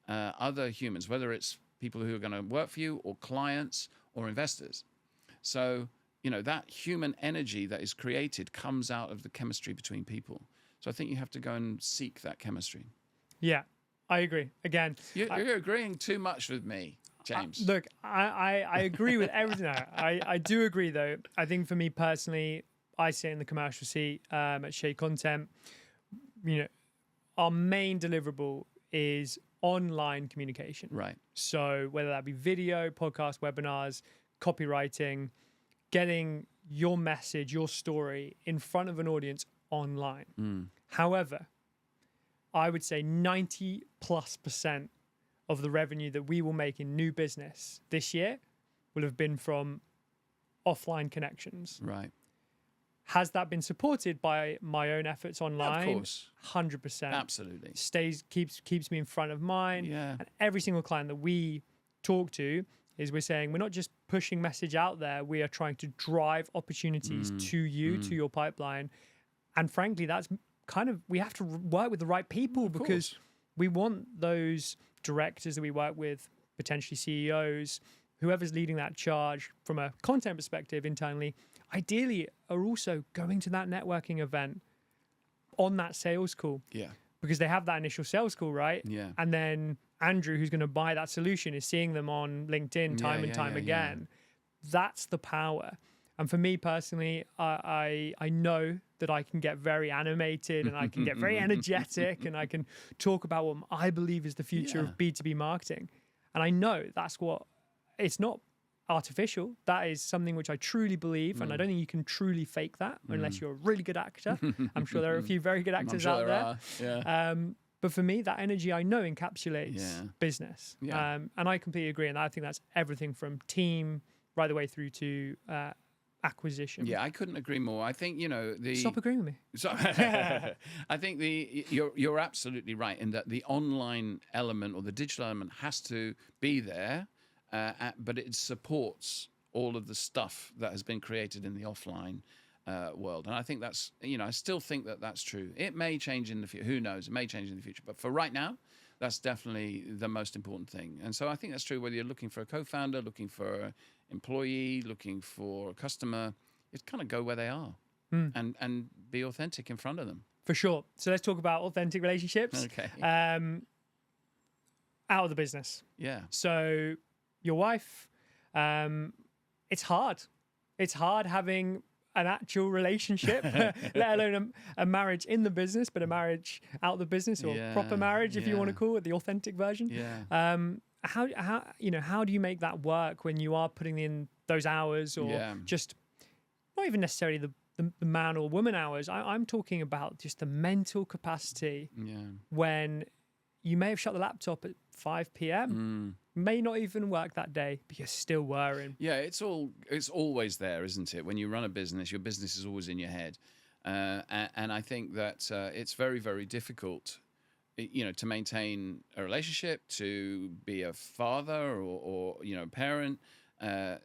other humans, whether it's people who are going to work for you or clients or investors. So, that human energy that is created comes out of the chemistry between people. So I think you have to go and seek that chemistry. Yeah, I agree. Again, you're agreeing too much with me, James. Look, I agree with everything. I do agree, though. I think for me personally, I sit in the commercial seat at Shea Content. Our main deliverable is online communication. Right. So whether that be video, podcast, webinars, copywriting, getting your message, your story in front of an audience online. However, I would say 90+% of the revenue that we will make in new business this year will have been from offline connections. Right. Has that been supported by my own efforts online? Of course. 100%. Absolutely. Keeps me in front of mind. Yeah. And every single client that we talk to is we're saying we're not just pushing message out there, we are trying to drive opportunities to you, to your pipeline. And frankly, that's kind of, we have to work with the right people, because we want those directors that we work with, potentially CEOs, whoever's leading that charge from a content perspective internally, ideally are also going to that networking event on that sales call. Yeah. Because they have that initial sales call, right? Yeah. And then Andrew, who's going to buy that solution, is seeing them on LinkedIn time and time again. That's the power. And for me personally, I know that I can get very animated and I can get very energetic and I can talk about what I believe is the future of B2B marketing. And I know it's not artificial. That is something which I truly believe. And I don't think you can truly fake that unless you're a really good actor. I'm sure there are a few very good actors out there. Yeah. But for me, that energy I know encapsulates business. Yeah. And I completely agree. And I think that's everything from team right the way through to acquisition. Yeah, I couldn't agree more. I think, Stop agreeing with me. So, I think you're absolutely right in that the online element or the digital element has to be there, but it supports all of the stuff that has been created in the offline world. And I think that's, I still think that that's true. It may change in the future. Who knows? It may change in the future. But for right now, that's definitely the most important thing. And so I think that's true whether you're looking for a co-founder, looking for an employee, looking for a customer. It's kind of go where they are and be authentic in front of them. For sure. So let's talk about authentic relationships. Okay. Out of the business. Yeah. So your wife, it's hard. It's hard having an actual relationship, let alone a marriage in the business, but a marriage out of the business, or proper marriage, if you want to call it, the authentic version. Yeah. How do you make that work when you are putting in those hours, or just not even necessarily the man or woman hours? I'm talking about just the mental capacity when you may have shut the laptop at 5 p.m. May not even work that day, but you're still worrying. Yeah, it's always there, isn't it? When you run a business, your business is always in your head. And I think that it's very, very difficult, to maintain a relationship, to be a father or parent, and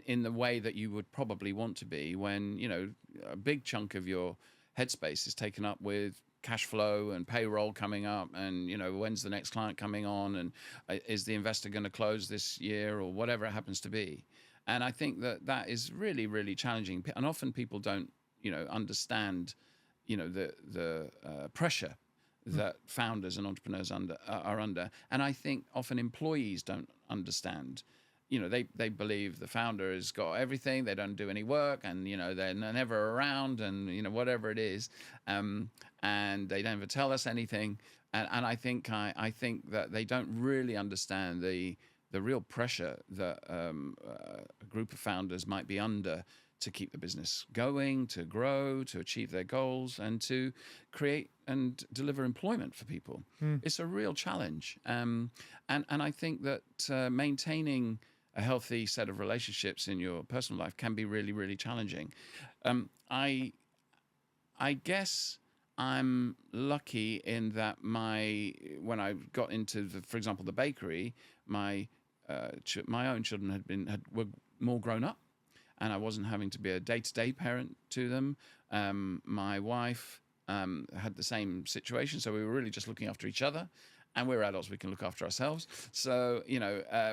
in the way that you would probably want to be when, a big chunk of your headspace is taken up with cash flow and payroll coming up, and when's the next client coming on, and is the investor going to close this year, or whatever it happens to be. And I think that is really, really challenging, and often people don't understand the pressure that founders and entrepreneurs are under. And I think often employees don't understand. They believe the founder has got everything, they don't do any work, and they're never around, and whatever it is, and they never tell us anything. And I think that they don't really understand the real pressure that a group of founders might be under to keep the business going, to grow, to achieve their goals, and to create and deliver employment for people. It's a real challenge, and I think that maintaining a healthy set of relationships in your personal life can be really, really challenging. I guess I'm lucky in that when I got into for example, the bakery, my own children were more grown up, and I wasn't having to be a day-to-day parent to them. My wife had the same situation, so we were really just looking after each other. And we're adults, we can look after ourselves. So,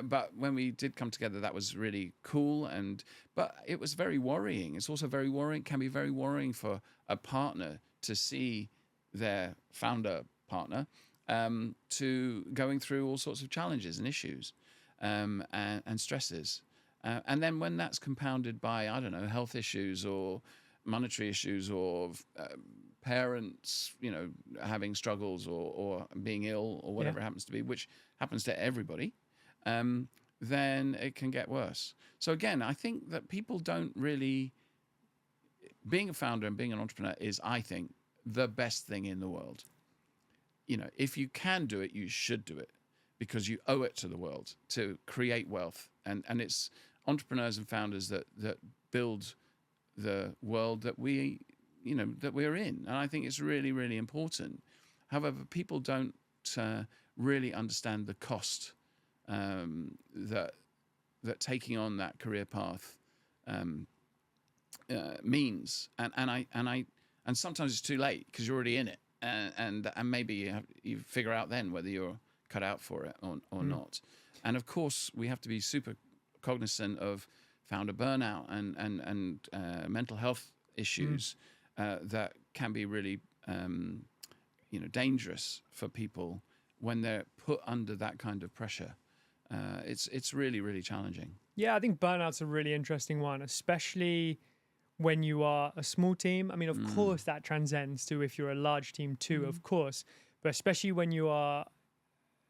but when we did come together, that was really cool. But it was very worrying. It's also very worrying, can be very worrying for a partner to see their founder partner to going through all sorts of challenges and issues and stresses. And then when that's compounded by, I don't know, health issues or monetary issues, or parents, having struggles or being ill, or whatever it happens to be, which happens to everybody, then it can get worse. So again, I think that people don't really, being a founder and being an entrepreneur is, I think, the best thing in the world. If you can do it, you should do it, because you owe it to the world to create wealth. And it's entrepreneurs and founders that build the world that we're in. And I think it's really, really important. However, people don't really understand the cost that taking on that career path means. And sometimes it's too late because you're already in it. And maybe you figure out then whether you're cut out for it or not. And of course, we have to be super cognizant of founder burnout and mental health issues that can be really dangerous for people when they're put under that kind of pressure. It's really, really challenging. Yeah, I think burnout's a really interesting one, especially when you are a small team. I mean, of course, that transcends to if you're a large team too, of course. But especially when you are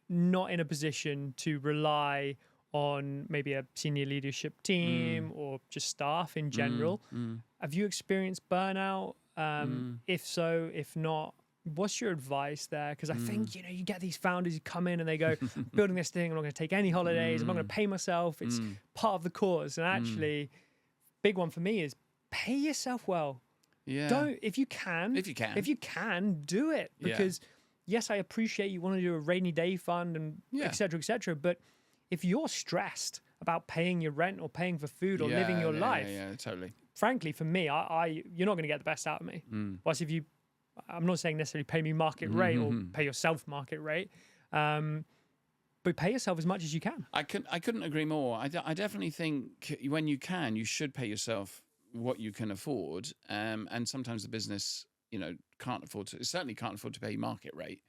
not in a position to rely on maybe a senior leadership team or just staff in general. Have you experienced burnout? If so, if not, what's your advice there? Because I think, you get these founders who come in and they go, building this thing, I'm not going to take any holidays, I'm not going to pay myself, it's part of the cause. And actually, big one for me is pay yourself well. Yeah. If you can, do it. Because yes, I appreciate you want to do a rainy day fund and et cetera, but if you're stressed about paying your rent or paying for food or Yeah, living your yeah, life. Yeah, totally. Frankly, for me, you're not going to get the best out of me. Whilst if you, I'm not saying necessarily pay me market rate or pay yourself market rate, but pay yourself as much as you can. I couldn't agree more. I definitely think when you can, you should pay yourself what you can afford. And sometimes the business, can't afford to. It certainly can't afford to pay market rate.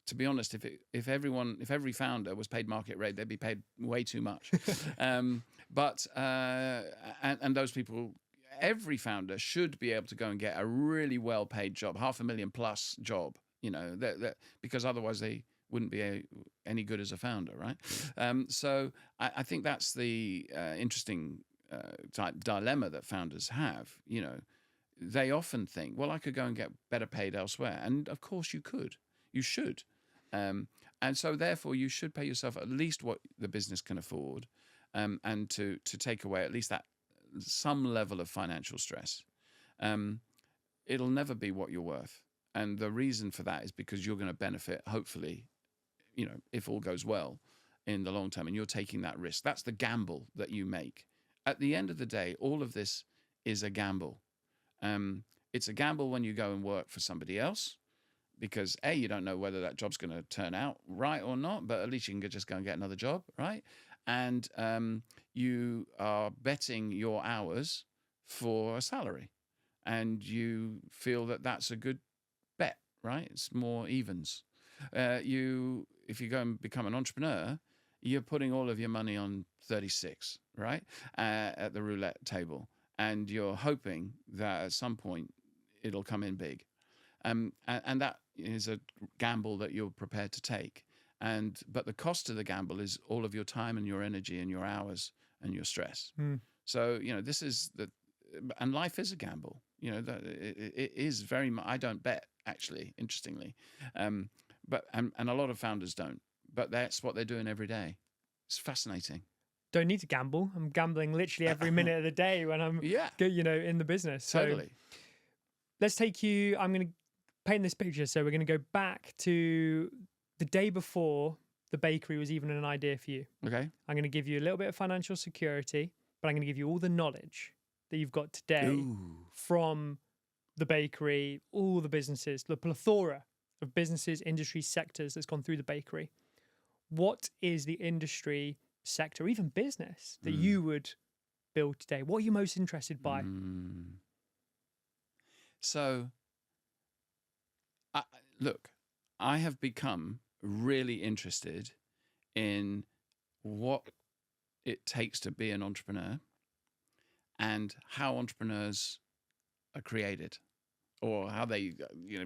To be honest, if every founder was paid market rate, they'd be paid way too much. And those people, every founder should be able to go and get a really well paid job, $500,000+ job. Because otherwise they wouldn't be any good as a founder, right? So I think that's the interesting type dilemma that founders have. They often think, well, I could go and get better paid elsewhere, and of course you could, you should, and so therefore you should pay yourself at least what the business can afford, and to take away at least that some level of financial stress. It'll never be what you're worth, and the reason for that is because you're going to benefit, hopefully, if all goes well in the long term, and you're taking that risk. That's the gamble that you make. At the end of the day, all of this is a gamble. It's a gamble when you go and work for somebody else, because you don't know whether that job's going to turn out right or not, but at least you can just go and get another job, right? And you are betting your hours for a salary, and you feel that that's a good bet, right? It's more evens. If you go and become an entrepreneur, you're putting all of your money on 36, right, at the roulette table, and you're hoping that at some point it'll come in big, and that is a gamble that you're prepared to take. But the cost of the gamble is all of your time and your energy and your hours and your stress. So this is and life is a gamble. It is very much. I don't bet, actually, interestingly. But a lot of founders don't. But that's what they're doing every day. It's fascinating. Don't need to gamble. I'm gambling literally every minute of the day when I'm in the business. Totally. So let's take you. I'm going to paint this picture. So we're going to go back to the day before the bakery was even an idea for you. Okay. I'm going to give you a little bit of financial security, but I'm going to give you all the knowledge that you've got today from the bakery, all the businesses, the plethora of businesses, industries, sectors that's gone through the bakery. What is the industry, sector, even business that you would build today? What are you most interested by? So, look, I have become really interested in what it takes to be an entrepreneur and how entrepreneurs are created, or how they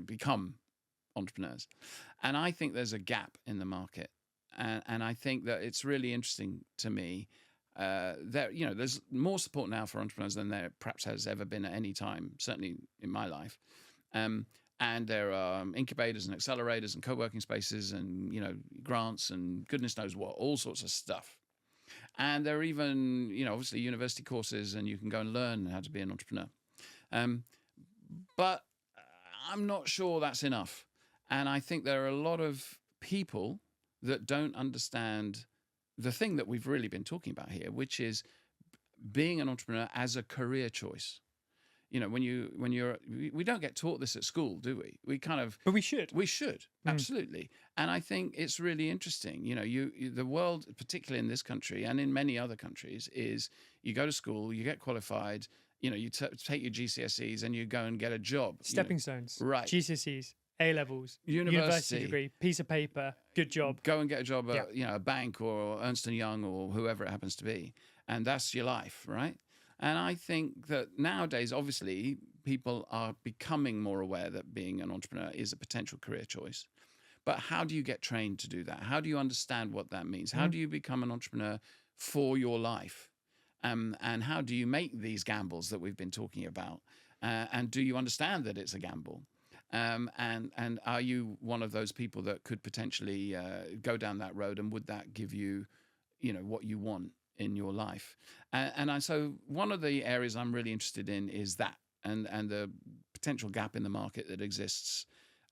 become entrepreneurs. And I think there's a gap in the market, and I think that it's really interesting to me that there's more support now for entrepreneurs than there perhaps has ever been at any time, certainly in my life. And there are incubators and accelerators and co-working spaces and grants and goodness knows what, all sorts of stuff. And there are even obviously university courses, and you can go and learn how to be an entrepreneur. But I'm not sure that's enough. And I think there are a lot of people that don't understand the thing that we've really been talking about here, which is being an entrepreneur as a career choice. We don't get taught this at school, do we? But we should. We should, absolutely. And I think it's really interesting. The world, particularly in this country and in many other countries, is you go to school, you get qualified, you take your GCSEs and you go and get a job. Stepping stones. Right. GCSEs, A-levels, university degree, piece of paper, good job. Go and get a job at a bank or Ernst & Young or whoever it happens to be. And that's your life, right? And I think that nowadays, obviously, people are becoming more aware that being an entrepreneur is a potential career choice. But how do you get trained to do that? How do you understand what that means? How do you become an entrepreneur for your life? And how do you make these gambles that we've been talking about? And do you understand that it's a gamble? And are you one of those people that could potentially go down that road? And would that give you, what you want in your life? So one of the areas I'm really interested in is that, and the potential gap in the market that exists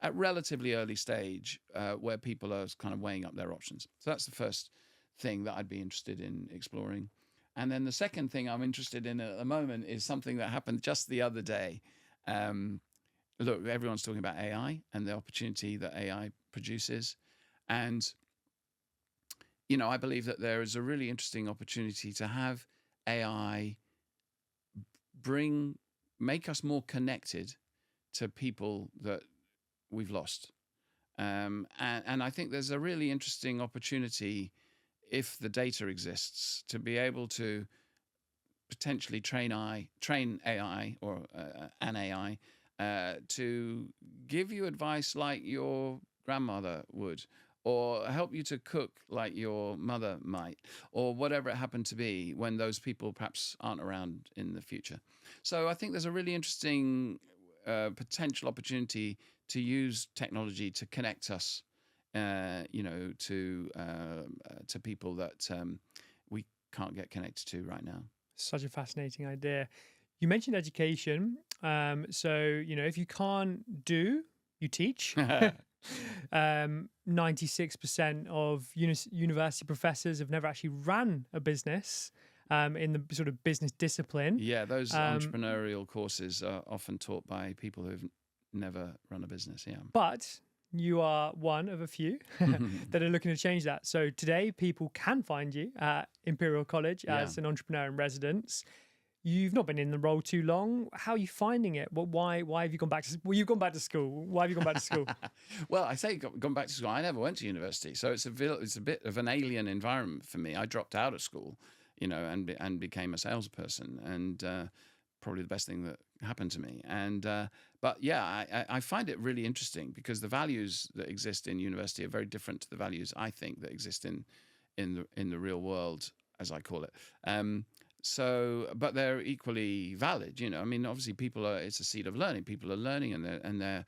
at relatively early stage, where people are kind of weighing up their options. So that's the first thing that I'd be interested in exploring. And then the second thing I'm interested in at the moment is something that happened just the other day. Look, everyone's talking about AI and the opportunity that AI produces. And, I believe that there is a really interesting opportunity to have AI make us more connected to people that we've lost. And I think there's a really interesting opportunity, if the data exists, to be able to potentially train AI or an AI to give you advice like your grandmother would, or help you to cook like your mother might, or whatever it happened to be when those people perhaps aren't around in the future. So I think there's a really interesting potential opportunity to use technology to connect us, to people that we can't get connected to right now. Such a fascinating idea. You mentioned education. So, if you can't do, you teach. 96% of university professors have never actually ran a business in the sort of business discipline. Yeah, those entrepreneurial courses are often taught by people who've never run a business. Yeah. But you are one of a few that are looking to change that. So today, people can find you at Imperial College as an entrepreneur in residence. You've not been in the role too long. How are you finding it? Well, why have you gone back to? Well, you've gone back to school. Why have you gone back to school? Well, I say gone back to school. I never went to university, so it's a bit of an alien environment for me. I dropped out of school, and became a salesperson, and probably the best thing that happened to me. And but yeah, I find it really interesting because the values that exist in university are very different to the values I think that exist in the real world, as I call it. But they're equally valid, I mean, obviously it's a seat of learning. People are learning and they're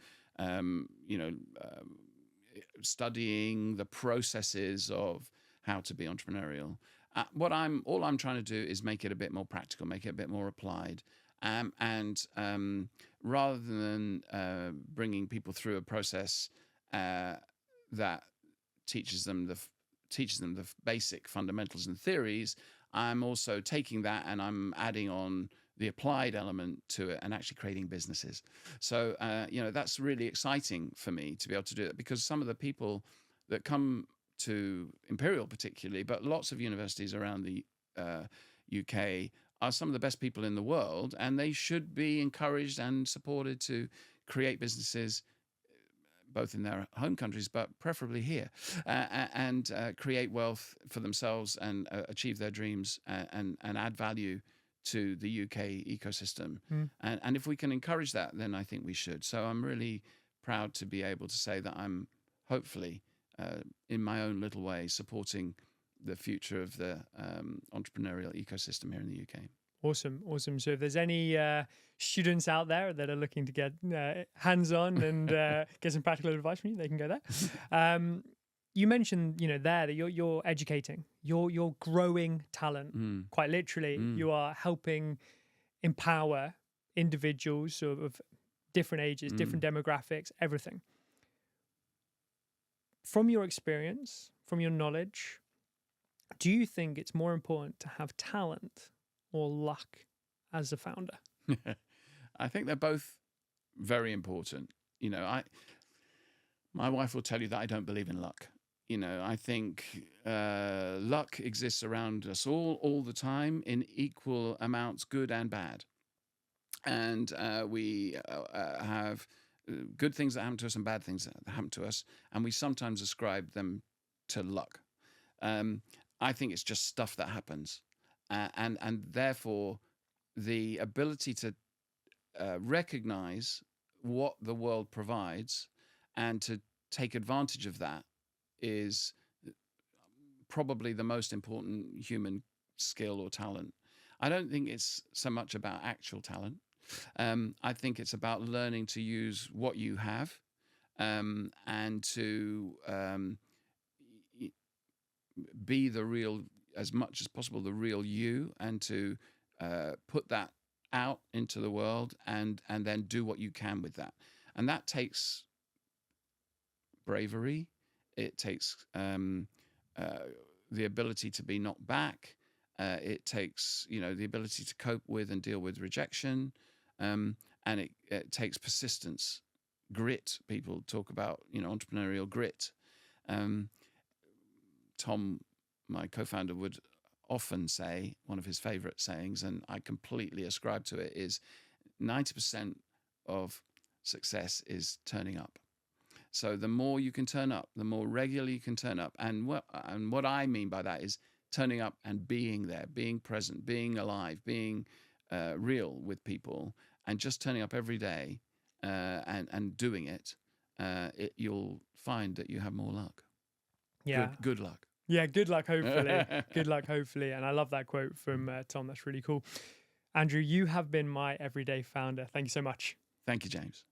studying the processes of how to be entrepreneurial. All I'm trying to do is make it a bit more practical, make it a bit more applied. And rather than bringing people through a process that teaches them the basic fundamentals and theories, I'm also taking that and I'm adding on the applied element to it and actually creating businesses. So, that's really exciting for me to be able to do that, because some of the people that come to Imperial particularly, but lots of universities around the UK, are some of the best people in the world, and they should be encouraged and supported to create businesses both in their home countries, but preferably here, and create wealth for themselves and achieve their dreams and add value to the UK ecosystem. And if we can encourage that, then I think we should. So I'm really proud to be able to say that I'm hopefully, in my own little way, supporting the future of the entrepreneurial ecosystem here in the UK. Awesome. So if there's any students out there that are looking to get hands-on and get some practical advice from you, they can go there. You mentioned, there that you're educating, you're growing talent. Quite literally, you are helping empower individuals of different ages, different demographics, everything. From your experience, from your knowledge, do you think it's more important to have talent or luck as a founder? I think they're both very important. My wife will tell you that I don't believe in luck. I think luck exists around us all the time in equal amounts, good and bad. And we have good things that happen to us and bad things that happen to us, and we sometimes ascribe them to luck. I think it's just stuff that happens. And therefore, the ability to recognize what the world provides and to take advantage of that is probably the most important human skill or talent. I don't think it's so much about actual talent. I think it's about learning to use what you have and to be the real, as much as possible, the real you, and to put that out into the world and then do what you can with that. And that takes bravery. It takes the ability to be knocked back. It takes, the ability to cope with and deal with rejection. And it takes persistence, grit. People talk about, entrepreneurial grit. Tom, my co-founder, would often say, one of his favorite sayings, and I completely ascribe to it, is 90% of success is turning up. So the more you can turn up, the more regularly you can turn up. And what I mean by that is turning up and being there, being present, being alive, being real with people, and just turning up every day and doing it, you'll find that you have more luck. Yeah. Good luck. Yeah, good luck, hopefully. Good luck, hopefully. And I love that quote from Tom. That's really cool. Andrew, you have been my everyday founder. Thank you so much. Thank you, James.